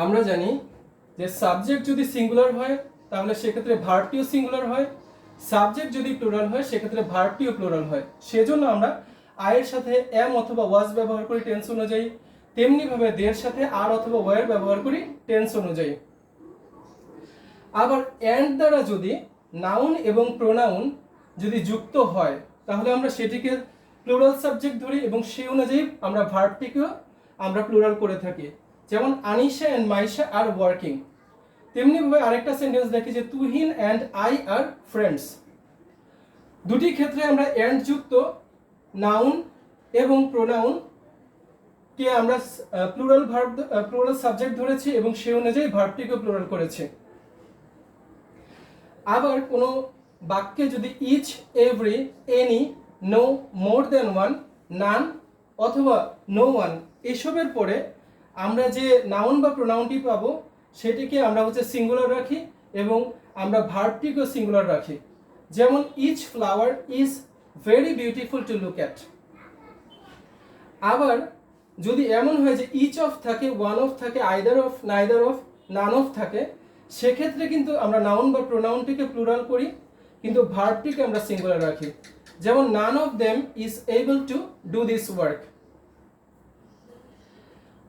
আমরা জানি যে সাবজেক্ট যদি সিঙ্গুলার হয় তাহলে সেক্ষেত্রে ভার্বটিও সিঙ্গুলার হয়, সাবজেক্ট যদি প্লুরাল হয় সেক্ষেত্রে ভার্বটিও প্লুরাল হয়। সেজন্য আমরা আয়ের সাথে এম অথবা ওয়াজ ব্যবহার করি টেন্স অনুযায়ী, তেমনিভাবে দের সাথে আর অথবা ওয়ার ব্যবহার করি টেন্স অনুযায়ী। আবার অ্যান্ড দ্বারা যদি নাউন এবং প্রোনাউন যদি যুক্ত হয় তাহলে আমরা সেটিকে প্লুরাল সাবজেক্ট ধরি এবং সেই অনুযায়ী আমরা ভার্বটিকেও আমরা প্লুরাল করে থাকি। যেমন Anisha and Maisha are working. তেমনিভাবে আরেকটা সেন্টেন্স দেখি যে Tuhin and I are friends. দুটি ক্ষেত্রে আমরা অ্যান্ড যুক্ত নাউন এবং প্রোনাউন কে আমরা প্লুরাল সাবজেক্ট ধরেছি এবং সেই অনুযায়ী ভার্বটিকেও প্লুরাল করেছি। আবার কোনো বাক্যে যদি ইচ, এভরি, এনি, নো, মোর দেন ওয়ান, নান অথবা নো ওয়ান এসবের পরে আমরা যে নাউন বা প্রোনাউনটি পাবো সেটিকে আমরা সিঙ্গুলার রাখি এবং আমরা ভার্বটিকেও সিঙ্গুলার রাখি। যেমন each flower is very beautiful to look at. আবার যদি এমন হয় যে ইচ অফ থাকে, ওয়ান অফ থাকে, either of, neither of, none of থাকে, সেক্ষেত্রে কিন্তু আমরা নাউন বা প্রোনাউনটিকে প্লুরাল করি কিন্তু ভার্বটিকে আমরা সিঙ্গুলার রাখি। যেমন none of them is able to do this work.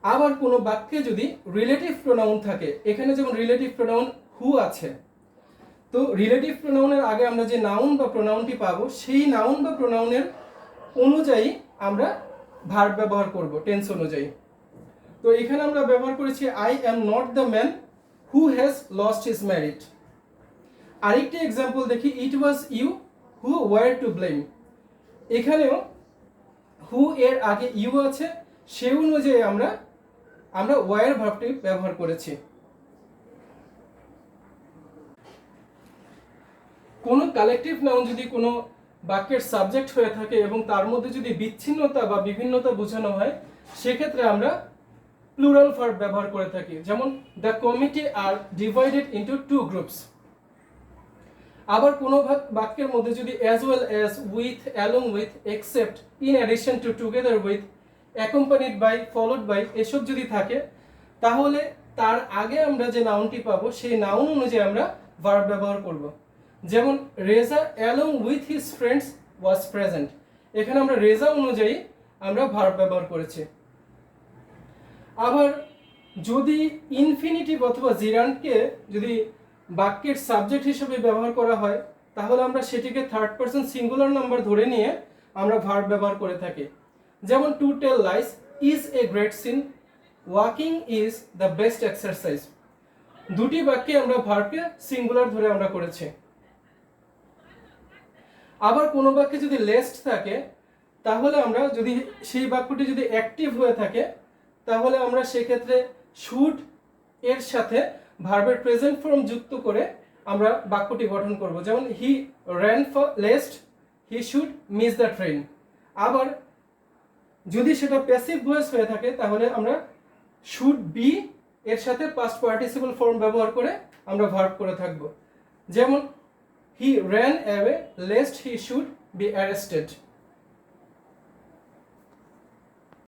আবার কোনো বাক্যে যদি রিলেটিভ প্রোনাউন থাকে, এখানে যেমন রিলেটিভ প্রোনাউন হু আছে, তো রিলেটিভ প্রোনাউনের আগে আমরা যে নাউন বা প্রোনাউনটি পাবো সেই নাউন বা প্রোনাউনের অনুযায়ী আমরা ভার্ব ব্যবহার করব টেন্স অনুযায়ী। তো এখানে আমরা ব্যবহার করেছি I am not the man who has lost his married. আরেকটি এক্সাম্পল দেখি, it was you who were to blame. এখানেও হু এর আগে ইউ আছে, সেই অনুযায়ী আমরা ওয়ার ভার্বটি ব্যবহার করেছি। কোনো কালেকটিভ নাউন যদি কোনো বাক্যের সাবজেক্ট হয়ে থাকে এবং তার মধ্যে যদি বিচ্ছিন্নতা বা বিভিন্নতা বোঝানো হয় সেক্ষেত্রে আমরা প্লুরাল ভার্ব ব্যবহার করে থাকি। যেমন the committee are divided into two groups. আবার কোনো বাক্যের মধ্যে যদি as well as, with, along with, except, in addition to, together with, accompanied by, followed by এসব যদি থাকে তাহলে তার আগে আমরা যে নাউনটি পাবো সেই নাউন অনুযায়ী আমরা ভার্ব ব্যবহার করব। যেমন Reza along with his friends was present. এখানে আমরা রেজা অনুযায়ী আমরা ভার্ব ব্যবহার করেছি। আবার যদি ইনফিনিটিভ অথবা জিরান্ডকে যদি বাক্যের সাবজেক্ট হিসেবে ব্যবহার করা হয় তাহলে আমরা সেটিকে থার্ড পারসন সিঙ্গুলার নাম্বার ধরে নিয়ে আমরা ভার্ব ব্যবহার করে থাকি। যেমন to tell lies is a great sin, walking is the best exercise. দুটি বাক্যে আমরা ভার্বকে সিঙ্গুলার ধরে আমরা করেছি। আবার কোনো বাক্যে যদি লেস্ট থাকে তাহলে আমরা যদি সেই বাক্যটি যদি অ্যাক্টিভ হয়ে থাকে তাহলে আমরা সেক্ষেত্রে শুড এর সাথে ভার্বের প্রেজেন্ট ফর্ম যুক্ত করে আমরা বাক্যটি গঠন করব। যেমন he ran lest, he should miss the train. আবার যদি সেটা প্যাসিভ ভয়েস হয়ে থাকে তাহলে আমরা শুড বি এর সাথে পাস্ট পার্টিসিপল ফর্ম ব্যবহার করে আমরা ভার্ব করে থাকব। যেমন he ran away least he should be arrested.